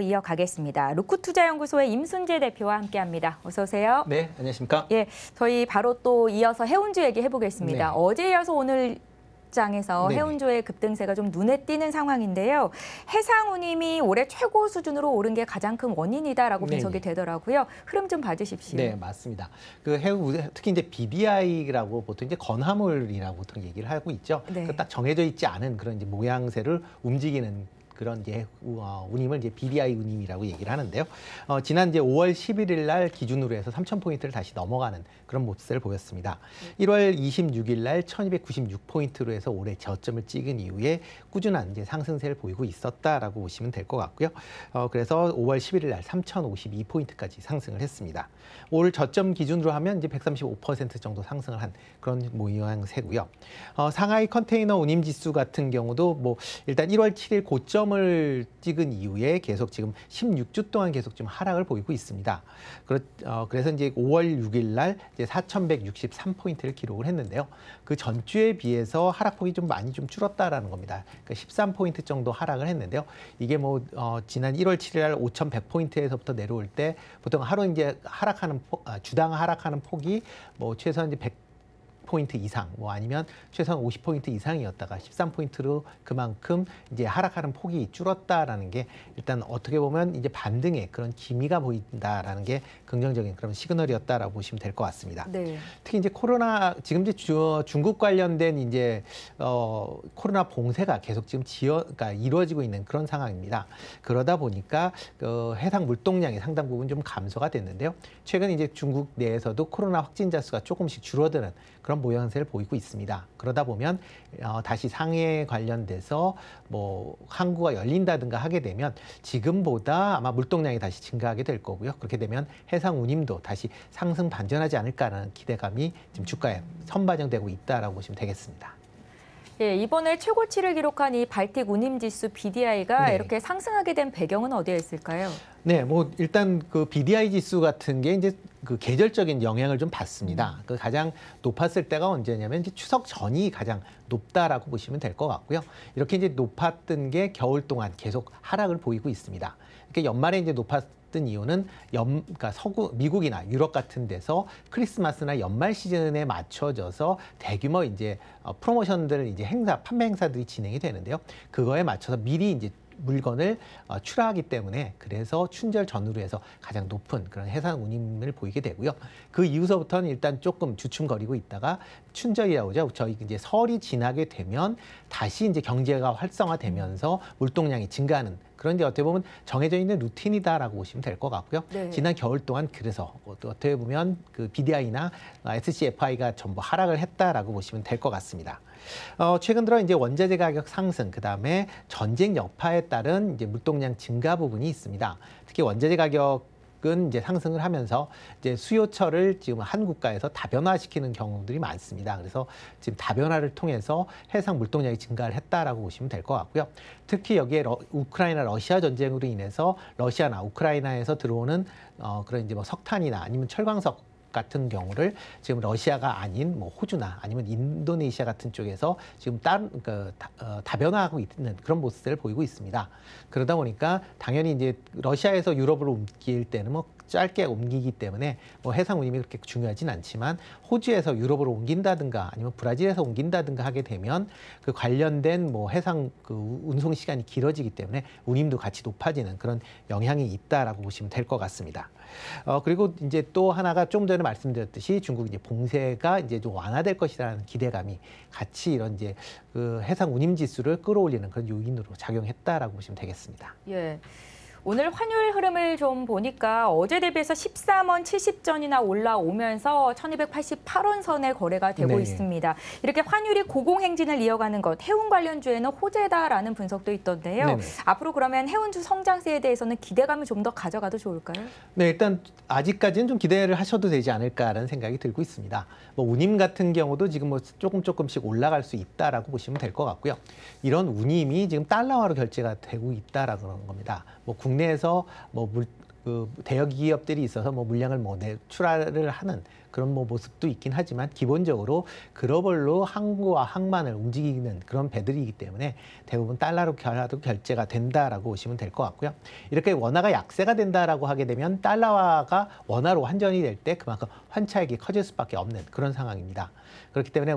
이어가겠습니다. 루크투자연구소의 임순재 대표와 함께합니다. 어서 오세요. 네, 안녕하십니까? 예, 저희 바로 또 이어서 해운주 얘기해 보겠습니다. 네. 어제 이어서 오늘 장에서 네네. 해운주의 급등세가 좀 눈에 띄는 상황인데요. 해상운임이 올해 최고 수준으로 오른 게 가장 큰 원인이다라고 분석이 되더라고요. 흐름 좀 봐주십시오. 네, 맞습니다. 그 해운 특히 이제 BDI라고 보통 이제 건화물이라고 보통 얘기를 하고 있죠. 네. 딱 정해져 있지 않은 그런 이제 모양새를 움직이는 그런 이제 운임을 이제 BDI 운임이라고 얘기를 하는데요. 지난 이제 5월 11일 날 기준으로 해서 3,000포인트를 다시 넘어가는 그런 모습을 보였습니다. 1월 26일 날 1,296포인트로 해서 올해 저점을 찍은 이후에 꾸준한 이제 상승세를 보이고 있었다라고 보시면 될 것 같고요. 그래서 5월 11일 날 3,052포인트까지 상승을 했습니다. 올 저점 기준으로 하면 이제 135% 정도 상승을 한 그런 모양새고요. 상하이 컨테이너 운임 지수 같은 경우도 뭐 일단 1월 7일 고점을 찍은 이후에 계속 지금 16주 동안 계속 좀 하락을 보이고 있습니다. 그래서 이제 5월 6일 날 이제 4,163포인트를 기록을 했는데요. 그 전주에 비해서 하락폭이 좀 많이 좀 줄었다라는 겁니다. 그러니까 13포인트 정도 하락을 했는데요. 이게 뭐 지난 1월 7일 날 5,100포인트에서부터 내려올 때 보통 하루 이제 주당 하락하는 폭이 뭐 최소한 이제 100포인트 이상, 뭐 아니면 최소한 50포인트 이상이었다가 13포인트로 그만큼 이제 하락하는 폭이 줄었다라는 게 일단 어떻게 보면 이제 반등의 그런 기미가 보인다라는 게 긍정적인 그런 시그널이었다라고 보시면 될 것 같습니다. 네. 특히 이제 지금 이제 중국 관련된 이제 코로나 봉쇄가 계속 지금 그러니까 이루어지고 있는 그런 상황입니다. 그러다 보니까 해상 물동량이 상당 부분 좀 감소가 됐는데요. 최근 이제 중국 내에서도 코로나 확진자 수가 조금씩 줄어드는 그런 모양새를 보이고 있습니다. 그러다 보면 다시 상해에 관련돼서 뭐 항구가 열린다든가 하게 되면 지금보다 아마 물동량이 다시 증가하게 될 거고요. 그렇게 되면 해상 운임도 다시 상승 반전하지 않을까라는 기대감이 지금 주가에 선반영되고 있다라고 보시면 되겠습니다. 예, 이번에 최고치를 기록한 이 발틱 운임지수 BDI가 네. 이렇게 상승하게 된 배경은 어디에 있을까요? 네, 뭐 일단 그 BDI 지수 같은 게 이제 그 계절적인 영향을 좀 받습니다. 그 가장 높았을 때가 언제냐면 이제 추석 전이 가장 높다라고 보시면 될 것 같고요. 이렇게 이제 높았던 게 겨울 동안 계속 하락을 보이고 있습니다. 그러니까 연말에 이제 높았던 이유는 그러니까 미국이나 유럽 같은 데서 크리스마스나 연말 시즌에 맞춰져서 대규모 이제 프로모션들 이제 판매 행사들이 진행이 되는데요. 그거에 맞춰서 미리 이제 물건을 출하하기 때문에 그래서 춘절 전후로 해서 가장 높은 그런 해상 운임을 보이게 되고요. 그 이후서부터는 일단 조금 주춤거리고 있다가 춘절이라고 하죠. 저희 이제 설이 지나게 되면 다시 이제 경제가 활성화되면서 물동량이 증가하는 그런 게 어떻게 보면 정해져 있는 루틴이다라고 보시면 될 것 같고요. 네. 지난 겨울 동안 그래서 어떻게 보면 그 BDI나 SCFI가 전부 하락을 했다라고 보시면 될 것 같습니다. 최근 들어 이제 원자재 가격 상승, 그다음에 전쟁 여파에 따른 이제 물동량 증가 부분이 있습니다. 특히 원자재 가격은 이제 상승을 하면서 이제 수요처를 지금 한 국가에서 다변화시키는 경우들이 많습니다. 그래서 지금 다변화를 통해서 해상 물동량이 증가를 했다라고 보시면 될 것 같고요. 특히 여기에 우크라이나 러시아 전쟁으로 인해서 러시아나 우크라이나에서 들어오는 그런 이제 뭐 석탄이나 아니면 철광석 같은 경우를 지금 러시아가 아닌 뭐 호주나 아니면 인도네시아 같은 쪽에서 지금 다변화하고 있는 그런 모습을 보이고 있습니다. 그러다 보니까 당연히 이제 러시아에서 유럽으로 옮길 때는 뭐 짧게 옮기기 때문에 뭐 해상 운임이 그렇게 중요하진 않지만 호주에서 유럽으로 옮긴다든가 아니면 브라질에서 옮긴다든가 하게 되면 그 관련된 뭐 해상 그 운송 시간이 길어지기 때문에 운임도 같이 높아지는 그런 영향이 있다라고 보시면 될 것 같습니다. 그리고 이제 또 하나가 좀 전에 말씀드렸듯이 중국 이제 봉쇄가 이제 좀 완화될 것이라는 기대감이 같이 이런 이제 그 해상 운임 지수를 끌어올리는 그런 요인으로 작용했다라고 보시면 되겠습니다. 예. 오늘 환율 흐름을 좀 보니까 어제 대비해서 13원 70전이나 올라오면서 1288원 선에 거래가 되고 네. 있습니다. 이렇게 환율이 고공행진을 이어가는 것, 해운 관련주에는 호재다라는 분석도 있던데요. 네네. 앞으로 그러면 해운주 성장세에 대해서는 기대감을 좀 더 가져가도 좋을까요? 네, 일단 아직까지는 좀 기대를 하셔도 되지 않을까라는 생각이 들고 있습니다. 뭐 운임 같은 경우도 지금 뭐 조금씩 올라갈 수 있다라고 보시면 될 것 같고요. 이런 운임이 지금 달러화로 결제가 되고 있다라는 겁니다. 뭐 국내에서 뭐 그 대형 기업들이 있어서 뭐 물량을 뭐 내출하를 하는 그런 뭐 모습도 있긴 하지만 기본적으로 글로벌로 항구와 항만을 움직이는 그런 배들이기 때문에 대부분 달러로 결제가 된다라고 보시면 될 것 같고요. 이렇게 원화가 약세가 된다라고 하게 되면 달러화가 원화로 환전이 될 때 그만큼 환차익이 커질 수밖에 없는 그런 상황입니다. 그렇기 때문에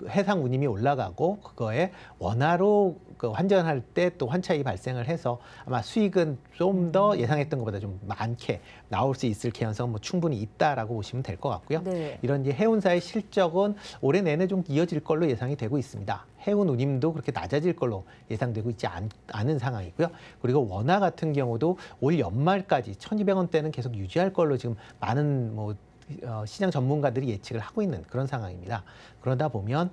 해상 운임이 올라가고 그거에 원화로 환전할 때 또 환차익이 발생을 해서 아마 수익은 좀 더 예상했던 것보다 좀 많게 나올 수 있을 개연성은 뭐 충분히 있다라고 보시면 될 것 같고요. 네. 이런 이제 해운사의 실적은 올해 내내 좀 이어질 걸로 예상이 되고 있습니다. 해운 운임도 그렇게 낮아질 걸로 예상되고 있지 않은 상황이고요. 그리고 원화 같은 경우도 올 연말까지 1,200원대는 계속 유지할 걸로 지금 많은 뭐 시장 전문가들이 예측을 하고 있는 그런 상황입니다. 그러다 보면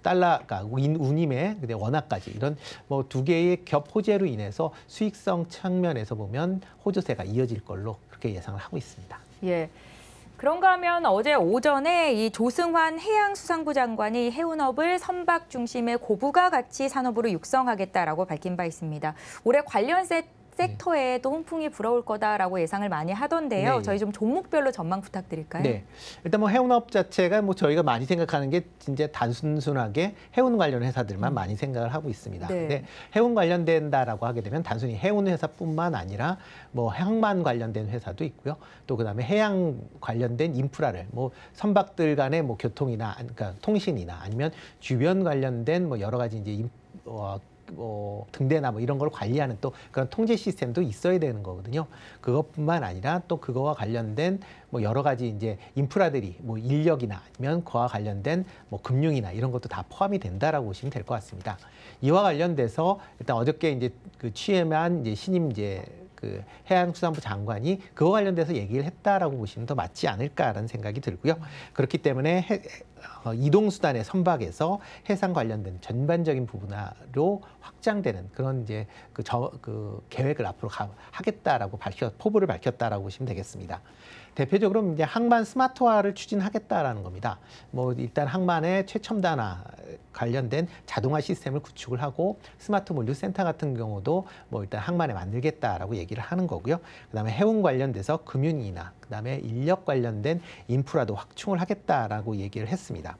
달러가 운임의 원화까지 이런 뭐 두 개의 겹 호재로 인해서 수익성 측면에서 보면 호조세가 이어질 걸로 그렇게 예상을 하고 있습니다. 예. 그런가 하면 어제 오전에 이 조승환 해양수산부 장관이 해운업을 선박 중심의 고부가 가치 산업으로 육성하겠다라고 밝힌 바 있습니다. 올해 관련 섹터에도 훈풍이 불어올 거다라고 예상을 많이 하던데요. 네. 저희 좀 종목별로 전망 부탁드릴까요? 네. 일단 뭐 해운업 자체가 뭐 저희가 많이 생각하는 게 진짜 단순하게 해운 관련 회사들만 많이 생각을 하고 있습니다. 네. 근데 해운 관련된다라고 하게 되면 단순히 해운 회사뿐만 아니라 뭐 항만 관련된 회사도 있고요. 또 그다음에 해양 관련된 인프라를 뭐 선박들 간의 뭐 교통이나 그러니까 통신이나 아니면 주변 관련된 뭐 여러 가지 이제 등대나 뭐 이런 걸 관리하는 또 그런 통제 시스템도 있어야 되는 거거든요. 그것뿐만 아니라 또 그거와 관련된 뭐 여러 가지 이제 인프라들이 뭐 인력이나 아니면 그와 관련된 뭐 금융이나 이런 것도 다 포함이 된다라고 보시면 될 것 같습니다. 이와 관련돼서 일단 어저께 이제 그 취임한 이제 신임 이제 그 해양수산부 장관이 그와 관련돼서 얘기를 했다라고 보시면 더 맞지 않을까라는 생각이 들고요. 그렇기 때문에 이동수단의 선박에서 해상 관련된 전반적인 부분으로 확장되는 그런 이제 그 계획을 앞으로 하겠다라고 포부를 밝혔다라고 보시면 되겠습니다. 대표적으로 이제 항만 스마트화를 추진하겠다라는 겁니다. 뭐 일단 항만의 최첨단화 관련된 자동화 시스템을 구축을 하고 스마트 물류센터 같은 경우도 뭐 일단 항만에 만들겠다라고 얘기를 하는 거고요. 그다음에 해운 관련돼서 금융이나 그다음에 인력 관련된 인프라도 확충을 하겠다라고 얘기를 했습니다.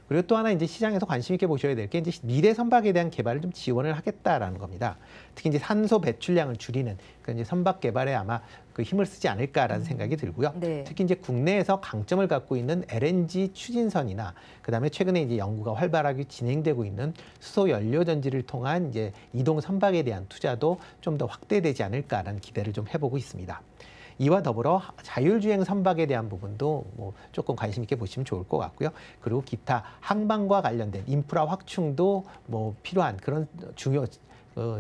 그리고 또 하나 이제 시장에서 관심 있게 보셔야 될 게 이제 미래 선박에 대한 개발을 좀 지원을 하겠다라는 겁니다. 특히 이제 산소 배출량을 줄이는 그 이제 선박 개발에 아마 그 힘을 쓰지 않을까라는 생각이 들고요. 네. 특히 이제 국내에서 강점을 갖고 있는 LNG 추진선이나 그다음에 최근에 이제 연구가 활발하게 진행되고 있는 수소 연료 전지를 통한 이제 이동 선박에 대한 투자도 좀 더 확대되지 않을까라는 기대를 좀 해보고 있습니다. 이와 더불어 자율주행 선박에 대한 부분도 뭐 조금 관심 있게 보시면 좋을 것 같고요. 그리고 기타 항만과 관련된 인프라 확충도 뭐 필요한 그런 중요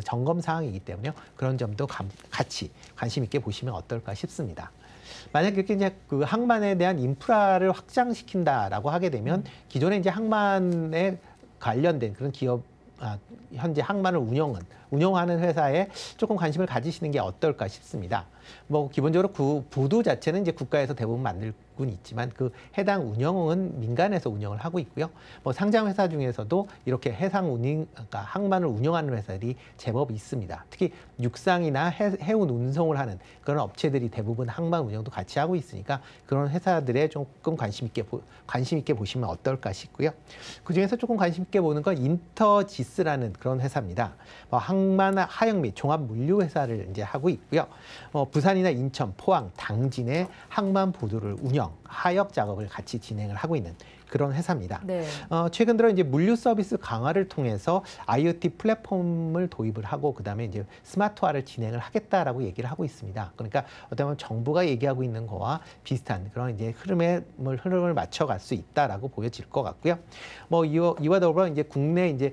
점검 사항이기 때문에 그런 점도 같이 관심 있게 보시면 어떨까 싶습니다. 만약 이렇게 이제 그 항만에 대한 인프라를 확장시킨다라고 하게 되면 기존에 이제 항만에 관련된 그런 기업 현재 항만을 운영하는 회사에 조금 관심을 가지시는 게 어떨까 싶습니다. 뭐 기본적으로 그 부두 자체는 이제 국가에서 대부분 만들곤 있지만 그 해당 운영은 민간에서 운영을 하고 있고요. 뭐 상장 회사 중에서도 이렇게 그러니까 항만을 운영하는 회사들이 제법 있습니다. 특히 육상이나 해운 운송을 하는 그런 업체들이 대부분 항만 운영도 같이 하고 있으니까 그런 회사들에 조금 관심 있게 보시면 어떨까 싶고요. 그 중에서 조금 관심 있게 보는 건 인터지스라는 그런 회사입니다. 항만 하역 및 종합 물류 회사를 이제 하고 있고요. 부산이나 인천, 포항, 당진의 항만 보도를 운영, 하역 작업을 같이 진행을 하고 있는 그런 회사입니다. 네. 최근 들어 이제 물류 서비스 강화를 통해서 IoT 플랫폼을 도입을 하고 그다음에 이제 스마트화를 진행을 하겠다라고 얘기를 하고 있습니다. 그러니까 어떻게 보면 정부가 얘기하고 있는 거와 비슷한 그런 이제 흐름을 맞춰갈 수 있다라고 보여질 것 같고요. 뭐 이와 더불어 이제 국내 이제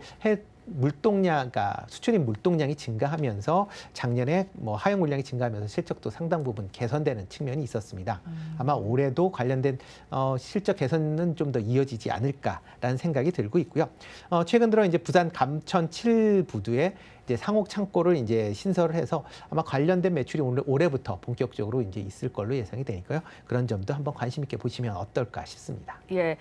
그러니까 수출입 물동량이 증가하면서 작년에 뭐 하역 물량이 증가하면서 실적도 상당 부분 개선되는 측면이 있었습니다. 아마 올해도 관련된 실적 개선은 좀 더 이어지지 않을까라는 생각이 들고 있고요. 최근 들어 이제 부산 감천 7부두에 이제 상옥 창고를 이제 신설을 해서 아마 관련된 매출이 올해부터 본격적으로 이제 있을 걸로 예상이 되니까요. 그런 점도 한번 관심 있게 보시면 어떨까 싶습니다. 예,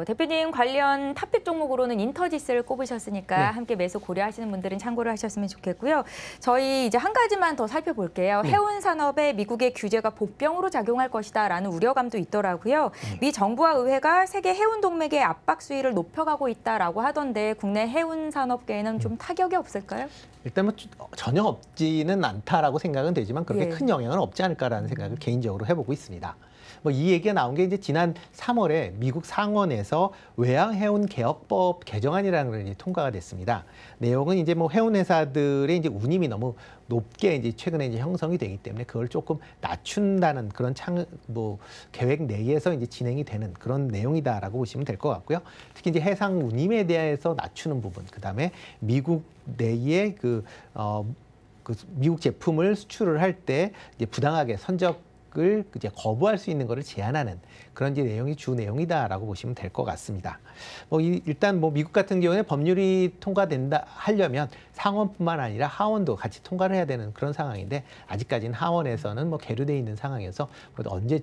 대표님 관련 탑픽 종목으로는 인터지스를 꼽으셨으니까 네. 함께 매수 고려하시는 분들은 참고를 하셨으면 좋겠고요. 저희 이제 한 가지만 더 살펴볼게요. 네. 해운 산업에 미국의 규제가 복병으로 작용할 것이다라는 우려감도 있더라고요. 미 정부와 의회가 세계 해운 동맹의 압박 수위를 높여가고 있다라고 하던데 국내 해운 산업계에는 좀 타격이 없을까요? 일단 뭐 전혀 없지는 않다라고 생각은 되지만 그렇게 예. 큰 영향은 없지 않을까라는 생각을 개인적으로 해보고 있습니다. 뭐 이 얘기가 나온 게 이제 지난 3월에 미국 상원에서 외항해운 개혁법 개정안이라는 걸 이제 통과가 됐습니다. 내용은 이제 뭐 해운 회사들의 이제 운임이 너무 높게 이제 최근에 이제 형성이 되기 때문에 그걸 조금 낮춘다는 그런 계획 내에서 이제 진행이 되는 그런 내용이다라고 보시면 될 것 같고요. 특히 이제 해상 운임에 대해서 낮추는 부분, 그다음에 미국 내에 미국 제품을 수출을 할 때 이제 부당하게 선적을 이제 거부할 수 있는 것을 제한하는 그런 이제 내용이 주 내용이다라고 보시면 될 것 같습니다. 일단 미국 같은 경우에 법률이 통과된다 하려면 상원뿐만 아니라 하원도 같이 통과를 해야 되는 그런 상황인데 아직까지는 하원에서는 계류돼 있는 상황에서 언제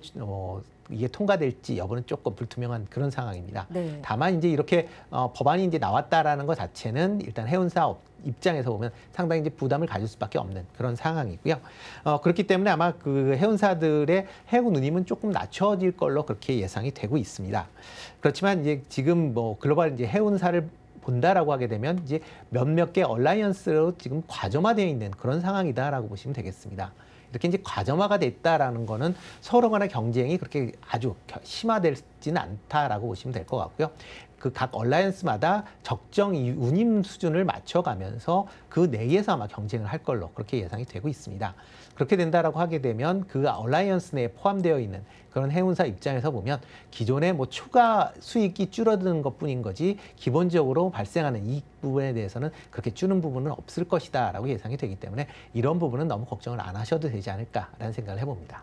이게 통과될지 여부는 조금 불투명한 그런 상황입니다. 네. 다만 이제 이렇게 법안이 이제 나왔다라는 것 자체는 일단 해운사 입장에서 보면 상당히 이제 부담을 가질 수밖에 없는 그런 상황이고요. 그렇기 때문에 아마 그 해운사들의 해운 운임은 조금 낮춰질 걸로 그렇게 예상이 되고 있습니다. 그렇지만 이제 지금 글로벌 이제 해운사를 본다라고 하게 되면 이제 몇몇 개 얼라이언스로 지금 과점화되어 있는 그런 상황이다라고 보시면 되겠습니다. 이렇게 이제 과점화가 됐다라는 거는 서로 간의 경쟁이 그렇게 아주 심화되지는 않다라고 보시면 될 것 같고요. 그 각 얼라이언스마다 적정 운임 수준을 맞춰가면서 그 내에서 아마 경쟁을 할 걸로 그렇게 예상이 되고 있습니다. 그렇게 된다라고 하게 되면 그 얼라이언스 내에 포함되어 있는 그런 해운사 입장에서 보면 기존의 추가 수익이 줄어드는 것뿐인 거지 기본적으로 발생하는 이익 부분에 대해서는 그렇게 주는 부분은 없을 것이다라고 예상이 되기 때문에 이런 부분은 너무 걱정을 안 하셔도 되지 않을까라는 생각을 해봅니다.